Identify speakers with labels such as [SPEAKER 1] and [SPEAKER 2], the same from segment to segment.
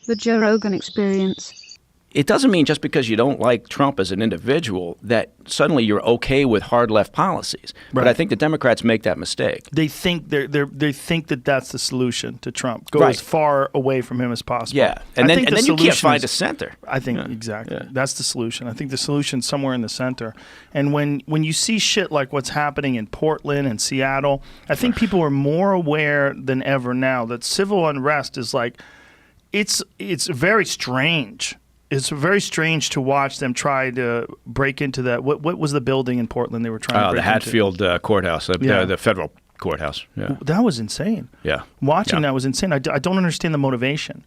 [SPEAKER 1] The Joe Rogan Experience.
[SPEAKER 2] It doesn't mean just because you don't like Trump as an individual that suddenly you're okay with hard left policies. Right. But I think the Democrats make that mistake.
[SPEAKER 3] They think they think that that's the solution to Trump. Go as far away from him as possible.
[SPEAKER 2] Yeah, and then you can't find a center.
[SPEAKER 3] I think exactly that's the solution. I think the solution's somewhere in the center. And when you see shit like what's happening in Portland and Seattle, I think people are more aware than ever now that civil unrest is like it's very strange. It's very strange to watch them try to break into that. What was the building in Portland they were trying to break into?
[SPEAKER 2] The Hatfield courthouse, the federal courthouse. Yeah.
[SPEAKER 3] That was insane.
[SPEAKER 2] Yeah.
[SPEAKER 3] Watching that was insane. I don't understand the motivation.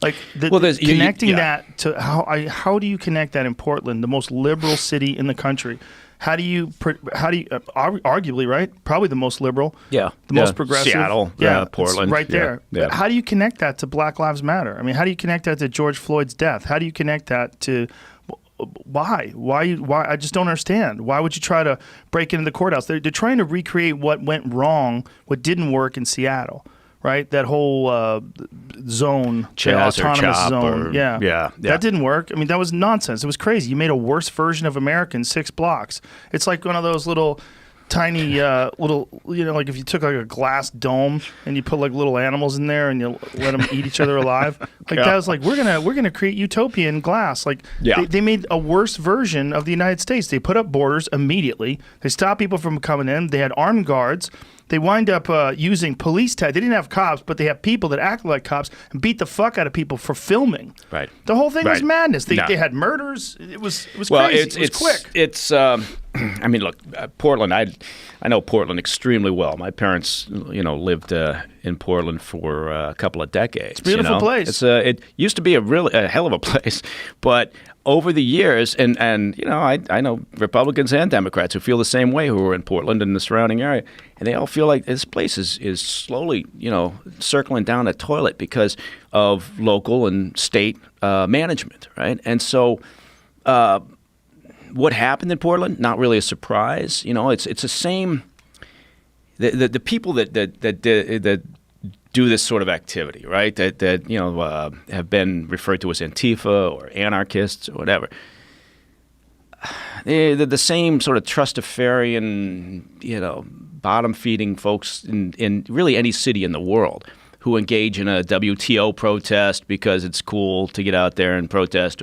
[SPEAKER 3] Like connecting that to how do you connect that in Portland, the most liberal city in the country? How do you arguably, right? Probably the most liberal.
[SPEAKER 2] Yeah.
[SPEAKER 3] The most progressive.
[SPEAKER 2] Seattle. Portland.
[SPEAKER 3] Right there.
[SPEAKER 2] Yeah.
[SPEAKER 3] How do you connect that to Black Lives Matter? I mean, how do you connect that to George Floyd's death? How do you connect that to why? I just don't understand. Why would you try to break into the courthouse? They're trying to recreate what went wrong, what didn't work in Seattle. Right, that whole zone, autonomous zone, that didn't work. I mean, that was nonsense. It was crazy. You made a worse version of America in 6 blocks. It's like one of those little, tiny, like if you took like a glass dome and you put like little animals in there and you let them eat each other alive. Like that was like we're gonna create utopia in glass. Like they made a worse version of the United States. They put up borders immediately. They stopped people from coming in. They had armed guards. They wind up using police tag. They didn't have cops, but they have people that acted like cops and beat the fuck out of people for filming.
[SPEAKER 2] Right.
[SPEAKER 3] The whole thing was madness. They had murders. It was crazy. It was quick.
[SPEAKER 2] It's I mean, look, Portland. I know Portland extremely well. My parents, lived in Portland for a couple of decades.
[SPEAKER 3] It's a beautiful place.
[SPEAKER 2] It used to be a hell of a place, but over the years, and I know Republicans and Democrats who feel the same way who are in Portland and the surrounding area, and they all feel like this place is slowly, circling down the toilet because of local and state management, right? And so, what happened in Portland? Not really a surprise. It's the same. The people that do this sort of activity, right? That have been referred to as Antifa or anarchists or whatever. They're the same sort of trustafarian, bottom-feeding folks in really any city in the world who engage in a WTO protest because it's cool to get out there and protest.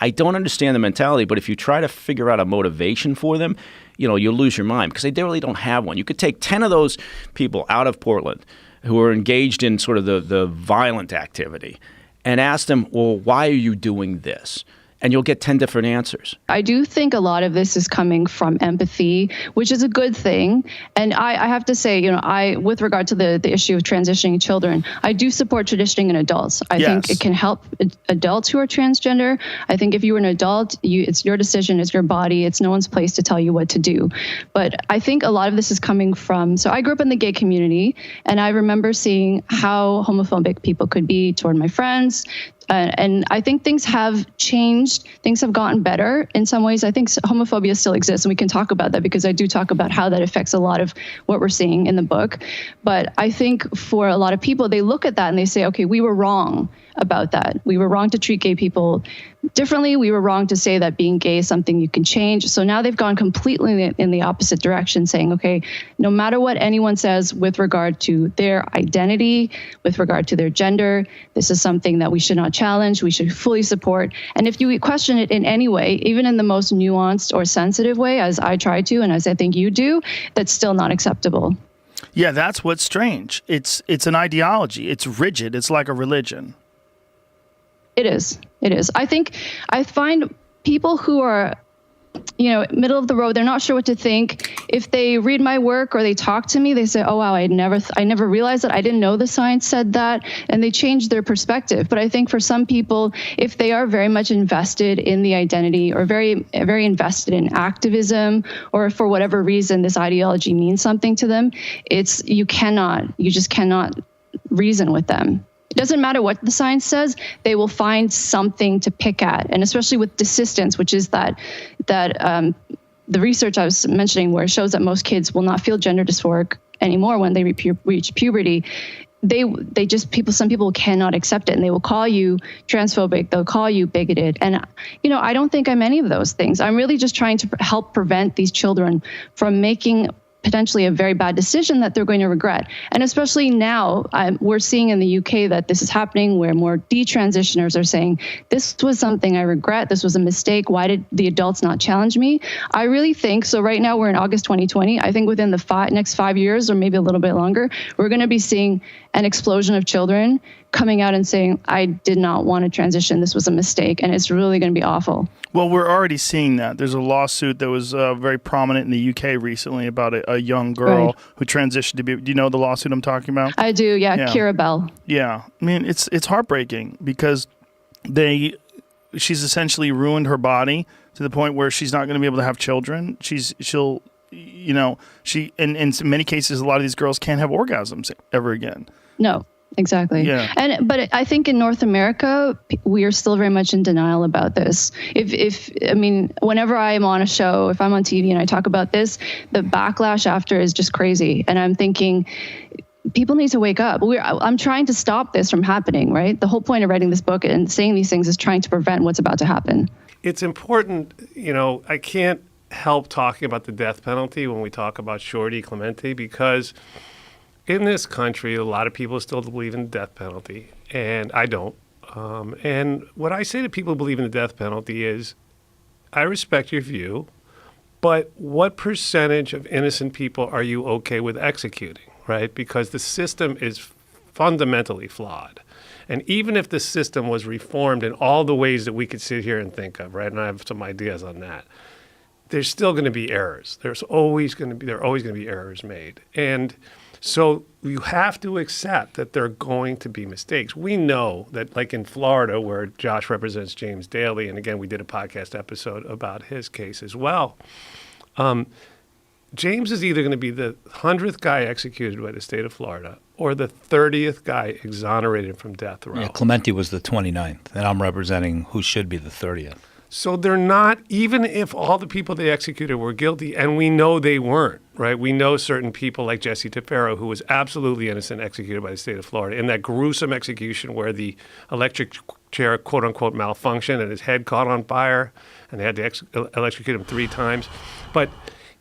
[SPEAKER 2] I don't understand the mentality, but if you try to figure out a motivation for them, you'll lose your mind because they really don't have one. You could take 10 of those people out of Portland who are engaged in sort of the violent activity and ask them, well, why are you doing this? And you'll get 10 different answers.
[SPEAKER 4] I do think a lot of this is coming from empathy, which is a good thing. And I have to say, with regard to the issue of transitioning children, I do support transitioning in adults. I think it can help adults who are transgender. I think if you were an adult, it's your decision, it's your body. It's no one's place to tell you what to do. But I think a lot of this is coming from, so I grew up in the gay community, and I remember seeing how homophobic people could be toward my friends. And I think things have changed. Things have gotten better in some ways. I think homophobia still exists, and we can talk about that because I do talk about how that affects a lot of what we're seeing in the book. But I think for a lot of people, they look at that and they say, okay, we were wrong about that. We were wrong to treat gay people differently. We were wrong to say that being gay is something you can change. So now they've gone completely in the opposite direction, saying, okay, no matter what anyone says with regard to their identity, with regard to their gender, this is something that we should not challenge, we should fully support. And if you question it in any way, even in the most nuanced or sensitive way, as I try to, and as I think you do, that's still not acceptable.
[SPEAKER 3] Yeah, that's what's strange. It's an ideology. It's rigid. It's like a religion.
[SPEAKER 4] It is. I find people who are, middle of the road, they're not sure what to think. If they read my work or they talk to me, they say, oh, wow, I never realized that. I didn't know the science said that. And they change their perspective. But I think for some people, if they are very much invested in the identity or very, very invested in activism, or for whatever reason, this ideology means something to them, you just cannot reason with them. It doesn't matter what the science says, they will find something to pick at. And especially with desistance, which is that the research I was mentioning where it shows that most kids will not feel gender dysphoric anymore when they reach puberty. some people cannot accept it, and they will call you transphobic, they'll call you bigoted. And, I don't think I'm any of those things. I'm really just trying to help prevent these children from making potentially a very bad decision that they're going to regret. And especially now, we're seeing in the UK that this is happening, where more detransitioners are saying, this was something I regret, this was a mistake, why did the adults not challenge me? I really think, so right now we're in August 2020, I think within the next 5 years, or maybe a little bit longer, we're going to be seeing an explosion of children coming out and saying, I did not want to transition, this was a mistake, and it's really going to be awful.
[SPEAKER 3] Well, we're already seeing that. There's a lawsuit that was very prominent in the UK recently about a young girl who transitioned to be. Do you know the lawsuit I'm talking about?
[SPEAKER 4] I do, yeah. Kira Bell.
[SPEAKER 3] Yeah, I mean it's heartbreaking because she's essentially ruined her body to the point where she's not going to be able to have children. She'll in many cases, a lot of these girls can't have orgasms ever again.
[SPEAKER 4] No. Exactly. Yeah. But I think in North America, we are still very much in denial about this. Whenever I am on a show, if I'm on TV and I talk about this, the backlash after is just crazy. And I'm thinking, people need to wake up. I'm trying to stop this from happening, right? The whole point of writing this book and saying these things is trying to prevent what's about to happen.
[SPEAKER 5] It's important, I can't help talking about the death penalty when we talk about Shorty Clemente, because in this country, a lot of people still believe in the death penalty, and I don't. And what I say to people who believe in the death penalty is, I respect your view, but what percentage of innocent people are you okay with executing, right? Because the system is fundamentally flawed. And even if the system was reformed in all the ways that we could sit here and think of, right, and I have some ideas on that, there's still going to be errors. There are always going to be errors made. And so you have to accept that there are going to be mistakes. We know that, like in Florida, where Josh represents James Daly, and again, we did a podcast episode about his case as well. James is either going to be the 100th guy executed by the state of Florida or the 30th guy exonerated from death row.
[SPEAKER 6] Yeah, Clemente was the 29th, and I'm representing who should be the 30th.
[SPEAKER 5] So they're not, even if all the people they executed were guilty, and we know they weren't, right? We know certain people like Jesse Tefero, who was absolutely innocent, executed by the state of Florida in that gruesome execution where the electric chair, quote unquote, malfunctioned and his head caught on fire, and they had to electrocute him 3 times. But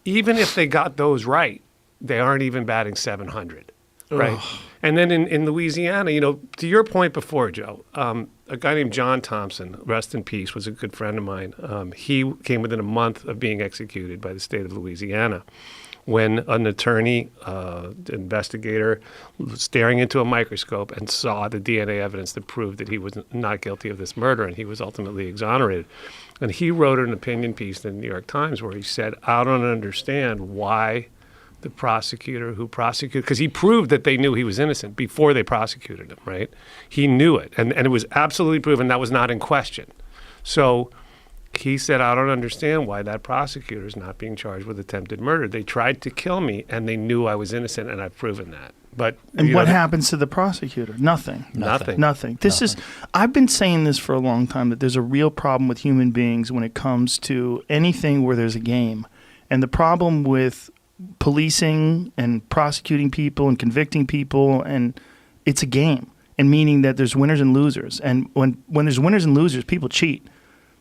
[SPEAKER 5] even if they got those right, they aren't even batting 700, right? Ugh. And then in Louisiana, to your point before, Joe, a guy named John Thompson, rest in peace, was a good friend of mine. He came within a month of being executed by the state of Louisiana when an attorney, investigator, was staring into a microscope and saw the DNA evidence that proved that he was not guilty of this murder, and he was ultimately exonerated. And he wrote an opinion piece in the New York Times where he said, I don't understand why the prosecutor who prosecuted, because he proved that they knew he was innocent before they prosecuted him, right? He knew it, and it was absolutely proven. That was not in question. So he said, I don't understand why that prosecutor is not being charged with attempted murder. They tried to kill me, and they knew I was innocent, and I've proven that.
[SPEAKER 3] And what happens to the prosecutor? Nothing. I've been saying this for a long time, that there's a real problem with human beings when it comes to anything where there's a game. And the problem with policing and prosecuting people and convicting people, and it's a game, and meaning that there's winners and losers. And when there's winners and losers, people cheat.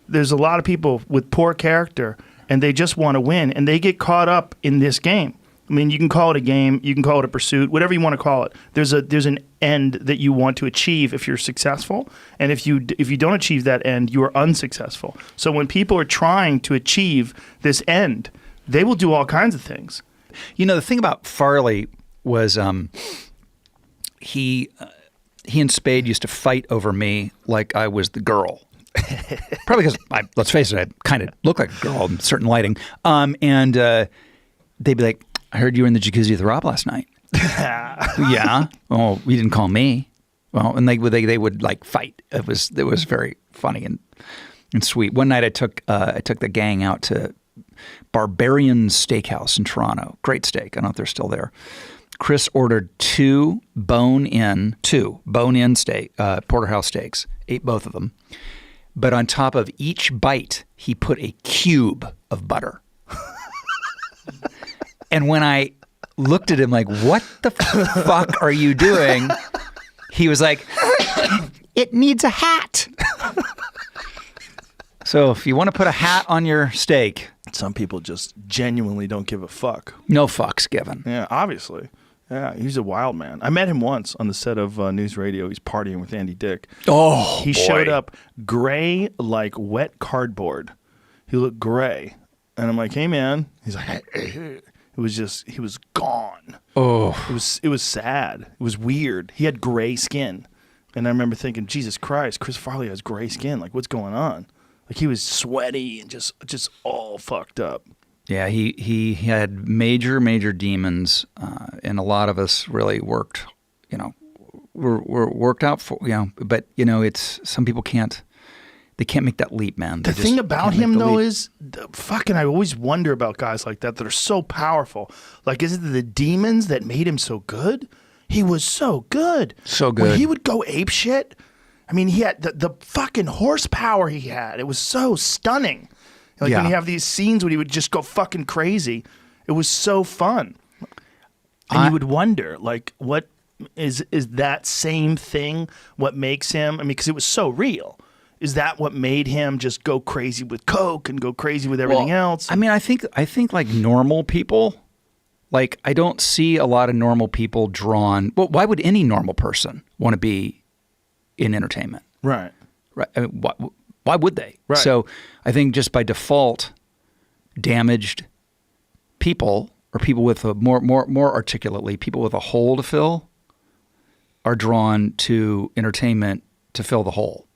[SPEAKER 3] There's a lot of people with poor character, and they just want to win, and they get caught up in this game. I mean, you can call it a game, you can call it a pursuit, whatever you want to call it. There's an end that you want to achieve if you're successful, and if you don't achieve that end, you are unsuccessful. So when people are trying to achieve this end, they will do all kinds of things.
[SPEAKER 6] The thing about Farley was he and Spade used to fight over me like I was the girl. Probably because, let's face it, I kind of look like a girl in certain lighting. And they'd be like, I heard you were in the jacuzzi with Rob last night. Yeah. Oh, you didn't call me. Well, and they would like fight. It was very funny and sweet. One night I took the gang out to Barbarian Steakhouse in Toronto. Great steak. I don't know if they're still there. Chris ordered 2 bone-in steak, porterhouse steaks. Ate both of them. But on top of each bite, he put a cube of butter. And when I looked at him like, what the fuck are you doing? He was like, it needs a hat. So if you want to put a hat on your steak.
[SPEAKER 3] Some people just genuinely don't give a fuck.
[SPEAKER 6] No fucks given.
[SPEAKER 3] Yeah, obviously. Yeah, he's a wild man. I met him once on the set of News Radio. He's partying with Andy Dick.
[SPEAKER 6] Oh,
[SPEAKER 3] He showed up gray like wet cardboard. He looked gray. And I'm like, hey, man. He's like, hey. It was just, he was gone.
[SPEAKER 6] Oh.
[SPEAKER 3] It was sad. It was weird. He had gray skin. And I remember thinking, Jesus Christ, Chris Farley has gray skin. Like, what's going on? Like, he was sweaty and just all fucked up.
[SPEAKER 6] Yeah, he had major demons, and a lot of us really worked, were worked out for, but it's some people can't make that leap, man.
[SPEAKER 3] The thing about him though is I always wonder about guys like that are so powerful. Like, is it the demons that made him so good? He was so good.
[SPEAKER 6] So good.
[SPEAKER 3] When he would go ape shit, I mean, he had the fucking horsepower he had. It was so stunning. Like when you have these scenes when he would just go fucking crazy, it was so fun. And you would wonder, like, what is that same thing? What makes him? I mean, because it was so real. Is that what made him just go crazy with coke and go crazy with everything else?
[SPEAKER 6] I mean, I think like normal people, like I don't see a lot of normal people drawn. Well, why would any normal person want to be in entertainment?
[SPEAKER 3] Right.
[SPEAKER 6] Right. I mean, why would they?
[SPEAKER 3] Right.
[SPEAKER 6] So I think just by default, damaged people or people with a more articulately, people with a hole to fill are drawn to entertainment to fill the hole.